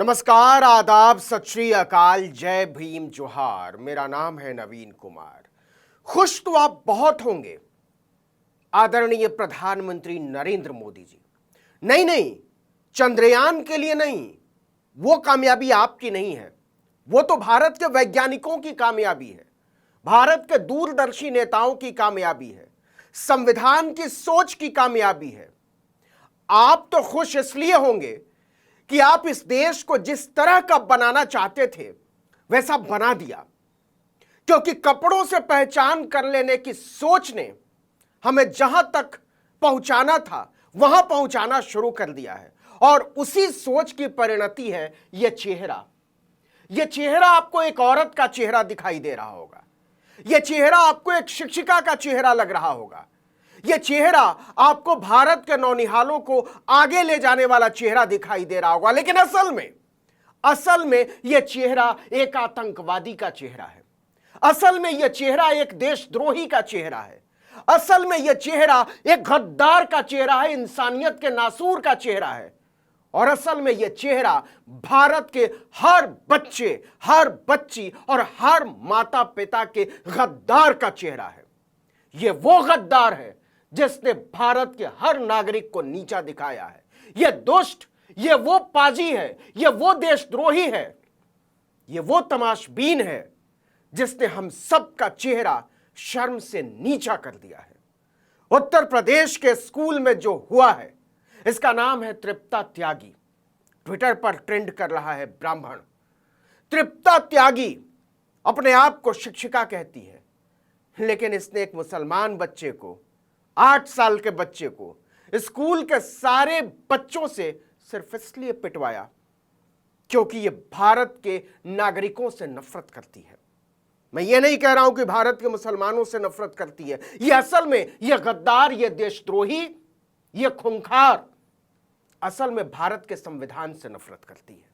नमस्कार, आदाब, सत श्री अकाल, जय भीम, जोहार। मेरा नाम है नवीन कुमार। खुश तो आप बहुत होंगे आदरणीय प्रधानमंत्री नरेंद्र मोदी जी। नहीं, चंद्रयान के लिए नहीं, वो कामयाबी आपकी नहीं है, वो तो भारत के वैज्ञानिकों की कामयाबी है, भारत के दूरदर्शी नेताओं की कामयाबी है, संविधान की सोच की कामयाबी है। आप तो खुश इसलिए होंगे कि आप इस देश को जिस तरह का बनाना चाहते थे वैसा बना दिया, क्योंकि कपड़ों से पहचान कर लेने की सोच ने हमें जहां तक पहुंचाना था वहां पहुंचाना शुरू कर दिया है। और उसी सोच की परिणति है यह चेहरा। यह चेहरा आपको एक औरत का चेहरा दिखाई दे रहा होगा, यह चेहरा आपको एक शिक्षिका का चेहरा लग रहा होगा, यह चेहरा आपको भारत के नौनिहालों को आगे ले जाने वाला चेहरा दिखाई दे रहा होगा, लेकिन असल में यह चेहरा एक आतंकवादी का चेहरा है। असल में यह चेहरा एक देशद्रोही का चेहरा है। असल में यह चेहरा एक गद्दार का चेहरा है, इंसानियत के नासूर का चेहरा है। और असल में यह चेहरा भारत के हर बच्चे, हर बच्ची और हर माता पिता के गद्दार का चेहरा है। यह वो गद्दार है जिसने भारत के हर नागरिक को नीचा दिखाया है। यह दुष्ट, यह वो पाजी है, यह वो देशद्रोही है, यह वो तमाशबीन है जिसने हम सबका चेहरा शर्म से नीचा कर दिया है। उत्तर प्रदेश के स्कूल में जो हुआ है, इसका नाम है तृप्ता त्यागी। ट्विटर पर ट्रेंड कर रहा है ब्राह्मण। तृप्ता त्यागी अपने आप को शिक्षिका कहती है, लेकिन इसने एक मुसलमान बच्चे को, 8 साल के बच्चे को, स्कूल के सारे बच्चों से सिर्फ इसलिए पिटवाया क्योंकि यह भारत के नागरिकों से नफरत करती है। मैं ये नहीं कह रहा हूं कि भारत के मुसलमानों से नफरत करती है। यह असल में यह गद्दार, यह देशद्रोही, यह खूंखार असल में भारत के संविधान से नफरत करती है,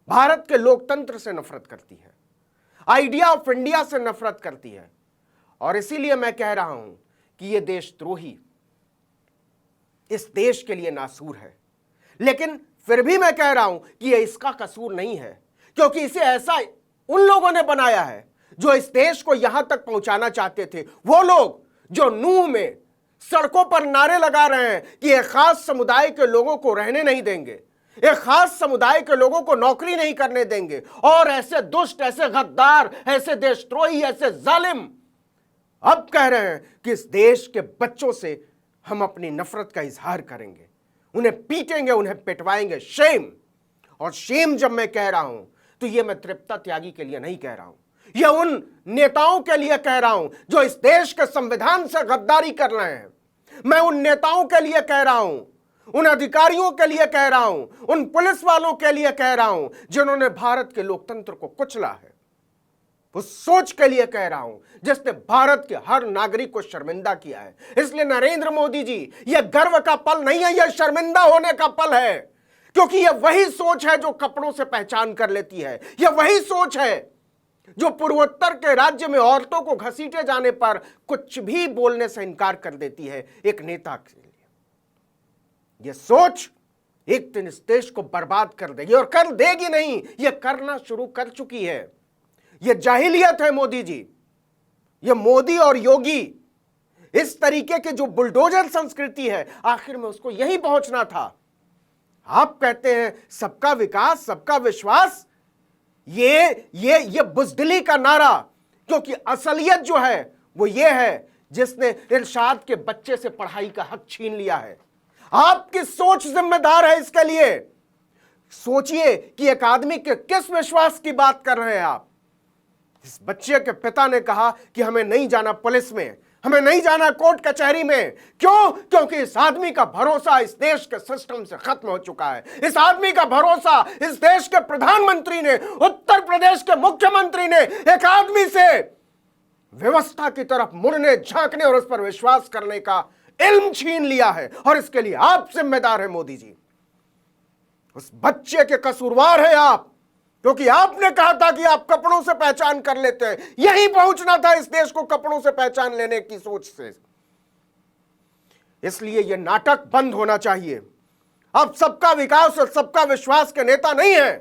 भारत के लोकतंत्र से नफरत करती है, आइडिया ऑफ इंडिया से नफरत करती है। और इसीलिए मैं कह रहा हूं कि यह देशद्रोही इस देश के लिए नासूर है। लेकिन फिर भी मैं कह रहा हूं कि यह इसका कसूर नहीं है, क्योंकि इसे ऐसा उन लोगों ने बनाया है जो इस देश को यहां तक पहुंचाना चाहते थे। वो लोग जो नूह में सड़कों पर नारे लगा रहे हैं कि एक खास समुदाय के लोगों को रहने नहीं देंगे, एक खास समुदाय के लोगों को नौकरी नहीं करने देंगे, और ऐसे दुष्ट, ऐसे गद्दार, ऐसे देशद्रोही, ऐसे जालिम अब कह रहे हैं कि इस देश के बच्चों से हम अपनी नफरत का इजहार करेंगे, उन्हें पीटेंगे, उन्हें पिटवाएंगे। शेम। और शेम जब मैं कह रहा हूं तो यह मैं तृप्ता त्यागी के लिए नहीं कह रहा हूं, यह उन नेताओं के लिए कह रहा हूं जो इस देश के संविधान से गद्दारी कर रहे हैं। मैं उन नेताओं के लिए कह रहा हूं, उन अधिकारियों के लिए कह रहा हूं, उन पुलिस वालों के लिए कह रहा हूं जिन्होंने भारत के लोकतंत्र को कुचला है। उस सोच के लिए कह रहा हूं जिसने भारत के हर नागरिक को शर्मिंदा किया है। इसलिए नरेंद्र मोदी जी, यह गर्व का पल नहीं है, यह शर्मिंदा होने का पल है, क्योंकि यह वही सोच है जो कपड़ों से पहचान कर लेती है। यह वही सोच है जो पूर्वोत्तर के राज्य में औरतों को घसीटे जाने पर कुछ भी बोलने से इनकार कर देती है एक नेता के लिए। यह सोच एक दिन इस देश को बर्बाद कर देगी, और कर देगी नहीं, यह करना शुरू कर चुकी है। यह जाहिलियत है मोदी जी, यह मोदी और योगी, इस तरीके के जो बुलडोजर संस्कृति है, आखिर में उसको यही पहुंचना था। आप कहते हैं सबका विकास, सबका विश्वास, ये बुज़दिली का नारा, क्योंकि असलियत जो है वो ये है जिसने इरशाद के बच्चे से पढ़ाई का हक छीन लिया है। आपकी सोच जिम्मेदार है इसके लिए। सोचिए कि एक आदमी के किस विश्वास की बात कर रहे हैं आप। इस बच्चे के पिता ने कहा कि हमें नहीं जाना पुलिस में, हमें नहीं जाना कोर्ट कचहरी में। क्यों? क्योंकि इस आदमी का भरोसा इस देश के सिस्टम से खत्म हो चुका है। इस आदमी का भरोसा इस देश के प्रधानमंत्री ने, उत्तर प्रदेश के मुख्यमंत्री ने एक आदमी से व्यवस्था की तरफ मुड़ने, झांकने और उस पर विश्वास करने का इल्म छीन लिया है। और इसके लिए आप जिम्मेदार हैं मोदी जी। उस बच्चे के कसूरवार है आप, क्योंकि आपने कहा था कि आप कपड़ों से पहचान कर लेते हैं। यही पहुंचना था इस देश को कपड़ों से पहचान लेने की सोच से। इसलिए यह नाटक बंद होना चाहिए। अब सबका विकास और सबका विश्वास के नेता नहीं है,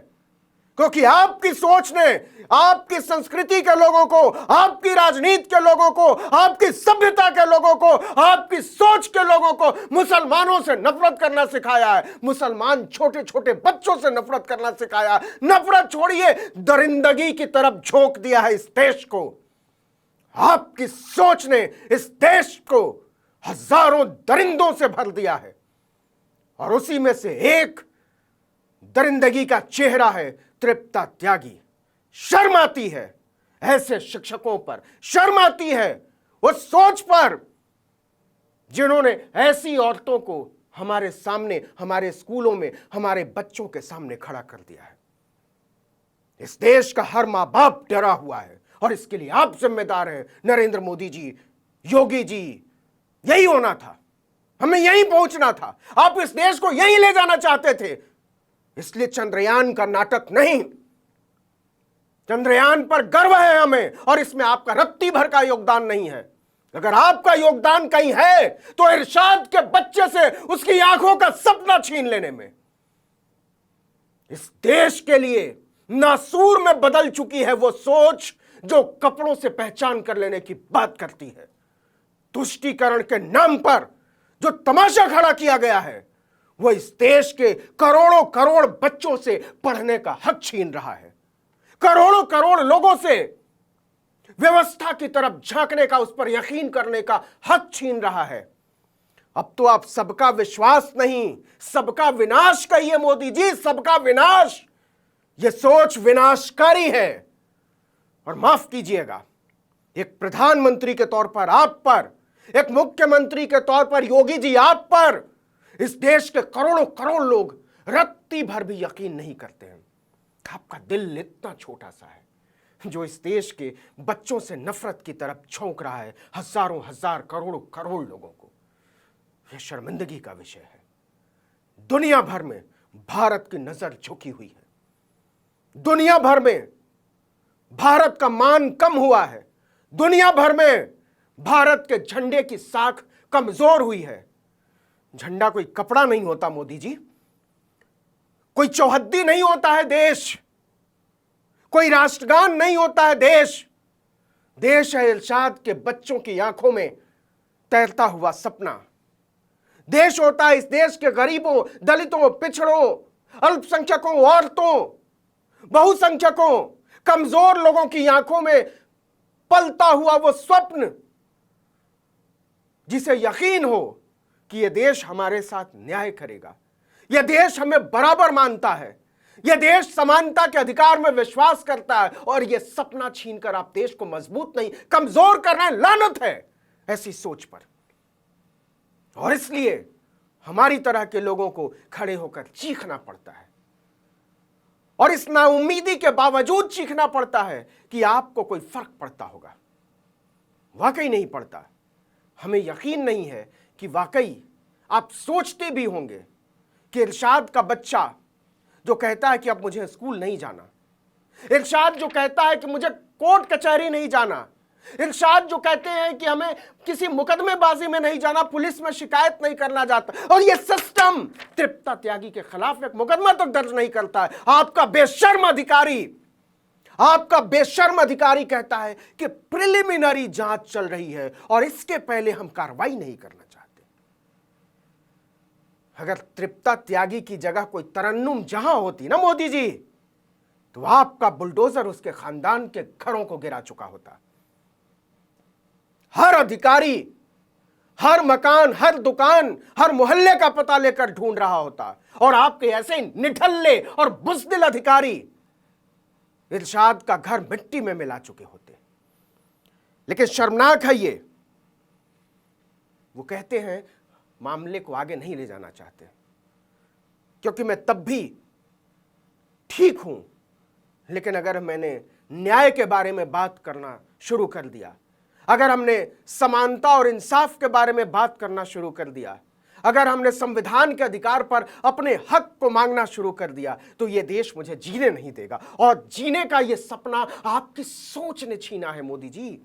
क्योंकि आपकी सोच ने आपकी संस्कृति के लोगों को, आपकी राजनीति के लोगों को, आपकी सभ्यता के लोगों को, आपकी सोच के लोगों को मुसलमानों से नफरत करना सिखाया है। मुसलमान छोटे छोटे बच्चों से नफरत करना सिखाया है। नफरत छोड़िए, दरिंदगी की तरफ झोंक दिया है इस देश को। आपकी सोच ने इस देश को हजारों दरिंदों से भर दिया है, और उसी में से एक दरिंदगी का चेहरा है तृप्ता त्यागी। शर्म आती है ऐसे शिक्षकों पर, शर्म आती है उस सोच पर जिन्होंने ऐसी औरतों को हमारे सामने, हमारे स्कूलों में, हमारे बच्चों के सामने खड़ा कर दिया है। इस देश का हर मां बाप डरा हुआ है, और इसके लिए आप जिम्मेदार हैं। नरेंद्र मोदी जी, योगी जी, यही होना था, हमें यहीं पहुंचना था। आप इस देश को यहीं ले जाना चाहते थे। इसलिए चंद्रयान का नाटक नहीं, चंद्रयान पर गर्व है हमें, और इसमें आपका रत्ती भर का योगदान नहीं है। अगर आपका योगदान कहीं है तो इरशाद के बच्चे से उसकी आंखों का सपना छीन लेने में। इस देश के लिए नासूर में बदल चुकी है वो सोच जो कपड़ों से पहचान कर लेने की बात करती है। तुष्टीकरण के नाम पर जो तमाशा खड़ा किया गया है, वो इस देश के करोड़ों करोड़ बच्चों से पढ़ने का हक छीन रहा है। करोड़ों करोड़ लोगों से व्यवस्था की तरफ झांकने का, उस पर यकीन करने का हक छीन रहा है। अब तो आप सबका विश्वास नहीं, सबका विनाश कहिए मोदी जी, सबका विनाश। यह सोच विनाशकारी है। और माफ कीजिएगा, एक प्रधानमंत्री के तौर पर आप पर, एक मुख्यमंत्री के तौर पर योगी जी आप पर, इस देश के करोड़ों करोड़ लोग रत्ती भर भी यकीन नहीं करते हैं। आपका दिल इतना छोटा सा है जो इस देश के बच्चों से नफरत की तरफ झोंक रहा है हजारों हजार करोड़ों करोड़ लोगों को। यह शर्मिंदगी का विषय है। दुनिया भर में भारत की नजर झुकी हुई है। दुनिया भर में भारत का मान कम हुआ है। दुनिया भर में भारत के झंडे की साख कमजोर हुई है। झंडा कोई कपड़ा नहीं होता मोदी जी, कोई चौहद्दी नहीं होता है देश, कोई राष्ट्रगान नहीं होता है देश। देश है इरशाद के बच्चों की आंखों में तैरता हुआ सपना। देश होता है इस देश के गरीबों, दलितों, पिछड़ों, अल्पसंख्यकों, औरतों, बहुसंख्यकों, कमजोर लोगों की आंखों में पलता हुआ वो स्वप्न, जिसे यकीन हो कि यह देश हमारे साथ न्याय करेगा, यह देश हमें बराबर मानता है, यह देश समानता के अधिकार में विश्वास करता है, और यह सपना छीनकर आप देश को मजबूत नहीं कमजोर कर रहे हैं। लानत है ऐसी सोच पर। और इसलिए हमारी तरह के लोगों को खड़े होकर चीखना पड़ता है, और इस नाउम्मीदी के बावजूद चीखना पड़ता है कि आपको कोई फर्क पड़ता होगा। वाकई नहीं पड़ता। हमें यकीन नहीं है कि वाकई आप सोचते भी होंगे कि इरशाद का बच्चा जो कहता है कि अब मुझे स्कूल नहीं जाना, इरशाद जो कहता है कि मुझे कोर्ट कचहरी नहीं जाना, इरशाद जो कहते हैं कि हमें किसी मुकदमेबाजी में नहीं जाना, पुलिस में शिकायत नहीं करना जाता, और यह सिस्टम तृप्ता त्यागी के खिलाफ एक मुकदमा तक दर्ज नहीं करता है। आपका बेशर्म अधिकारी कहता है कि प्रिलिमिनरी जांच चल रही है और इसके पहले हम कार्रवाई नहीं करना चाहते। अगर तृप्ता त्यागी की जगह कोई तरन्नुम जहां होती ना मोदी जी, तो आपका बुलडोजर उसके खानदान के घरों को गिरा चुका होता। हर अधिकारी हर मकान, हर दुकान, हर मोहल्ले का पता लेकर ढूंढ रहा होता, और आपके ऐसे निठल्ले और बुज़दिल अधिकारी इरशाद का घर मिट्टी में मिला चुके होते। लेकिन शर्मनाक है ये, वो कहते हैं मामले को आगे नहीं ले जाना चाहते, क्योंकि मैं तब भी ठीक हूं, लेकिन अगर मैंने न्याय के बारे में बात करना शुरू कर दिया, अगर हमने समानता और इंसाफ के बारे में बात करना शुरू कर दिया, अगर हमने संविधान के अधिकार पर अपने हक को मांगना शुरू कर दिया, तो यह देश मुझे जीने नहीं देगा। और जीने का यह सपना आपकी सोच ने छीना है मोदी जी।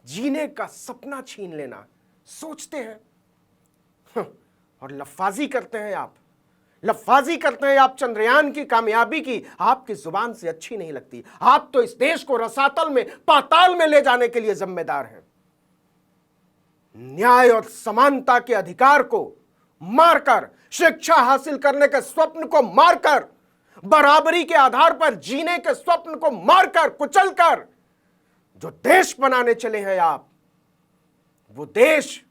जीने का सपना छीन लेना सोचते हैं और लफाजी करते हैं आप लफाजी करते हैं आप चंद्रयान की कामयाबी की, आपकी जुबान से अच्छी नहीं लगती। आप तो इस देश को रसातल में, पाताल में ले जाने के लिए जिम्मेदार हैं। न्याय और समानता के अधिकार को मारकर, शिक्षा हासिल करने के स्वप्न को मारकर, बराबरी के आधार पर जीने के स्वप्न को मारकर, कुचलकर जो देश बनाने चले हैं आप, वो देश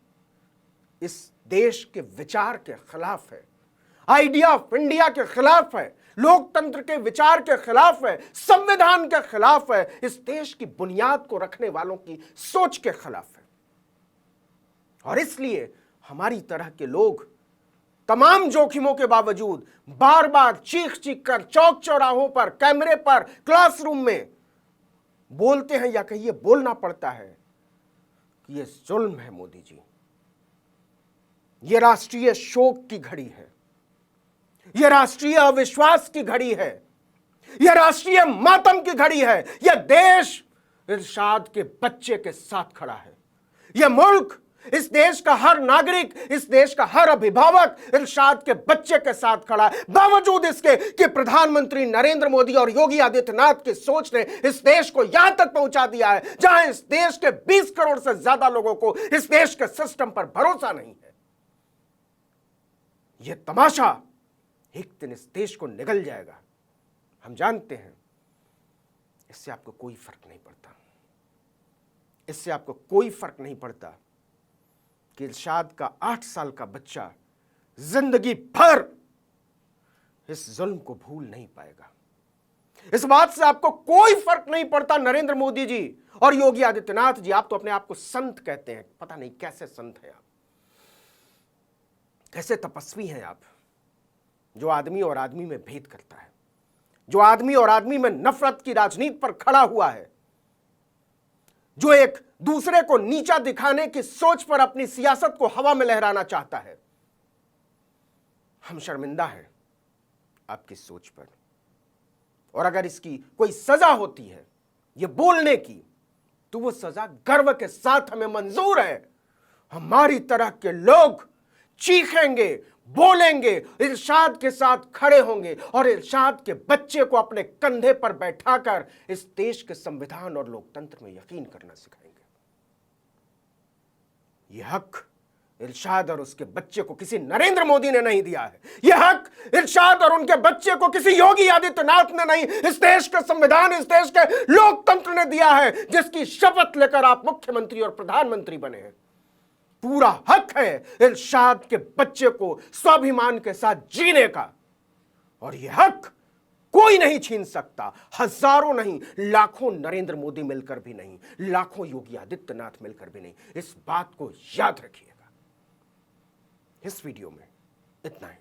इस देश के विचार के खिलाफ है, आइडिया ऑफ इंडिया के खिलाफ है, लोकतंत्र के विचार के खिलाफ है, संविधान के खिलाफ है, इस देश की बुनियाद को रखने वालों की सोच के खिलाफ है। और इसलिए हमारी तरह के लोग तमाम जोखिमों के बावजूद बार बार चीख चीख कर चौक चौराहों पर, कैमरे पर, क्लासरूम में बोलते हैं, या कहिए बोलना पड़ता है कि यह जुल्म है मोदी जी, यह राष्ट्रीय शोक की घड़ी है, यह राष्ट्रीय अविश्वास की घड़ी है, यह राष्ट्रीय मातम की घड़ी है। यह देश इरशाद के बच्चे के साथ खड़ा है। यह मुल्क, इस देश का हर नागरिक, इस देश का हर अभिभावक इरशाद के बच्चे के साथ खड़ा है। बावजूद इसके कि प्रधानमंत्री नरेंद्र मोदी और योगी आदित्यनाथ की सोच ने इस देश को यहां तक पहुंचा दिया है जहां इस देश के 20 करोड़ से ज्यादा लोगों को इस देश के सिस्टम पर भरोसा नहीं है। यह तमाशा एक दिन इस देश को निगल जाएगा। हम जानते हैं इससे आपको कोई फर्क नहीं पड़ता, इससे आपको कोई फर्क नहीं पड़ता कि इरशाद का 8 साल का बच्चा जिंदगी भर इस जुल्म को भूल नहीं पाएगा। इस बात से आपको कोई फर्क नहीं पड़ता। नरेंद्र मोदी जी और योगी आदित्यनाथ जी, आप तो अपने आप को संत कहते हैं, पता नहीं कैसे संत हैं आप, कैसे तपस्वी हैं आप, जो आदमी और आदमी में भेद करता है, जो आदमी और आदमी में नफरत की राजनीति पर खड़ा हुआ है, जो एक दूसरे को नीचा दिखाने की सोच पर अपनी सियासत को हवा में लहराना चाहता है। हम शर्मिंदा हैं आपकी सोच पर, और अगर इसकी कोई सजा होती है ये बोलने की, तो वो सजा गर्व के साथ हमें मंजूर है। हमारी तरह के लोग चीखेंगे, बोलेंगे, इरशाद के साथ खड़े होंगे और इरशाद के बच्चे को अपने कंधे पर बैठाकर इस देश के संविधान और लोकतंत्र में यकीन करना सिखाएंगे। यह हक इरशाद और उसके बच्चे को किसी नरेंद्र मोदी ने नहीं दिया है। यह हक इरशाद और उनके बच्चे को किसी योगी आदित्यनाथ ने नहीं, इस देश का संविधान, इस देश के लोकतंत्र ने दिया है, जिसकी शपथ लेकर आप मुख्यमंत्री और प्रधानमंत्री बने हैं। पूरा हक है इरशाद के बच्चे को स्वाभिमान के साथ जीने का, और यह हक कोई नहीं छीन सकता। हजारों नहीं, लाखों नरेंद्र मोदी मिलकर भी नहीं, लाखों योगी आदित्यनाथ मिलकर भी नहीं। इस बात को याद रखिएगा। इस वीडियो में इतना ही।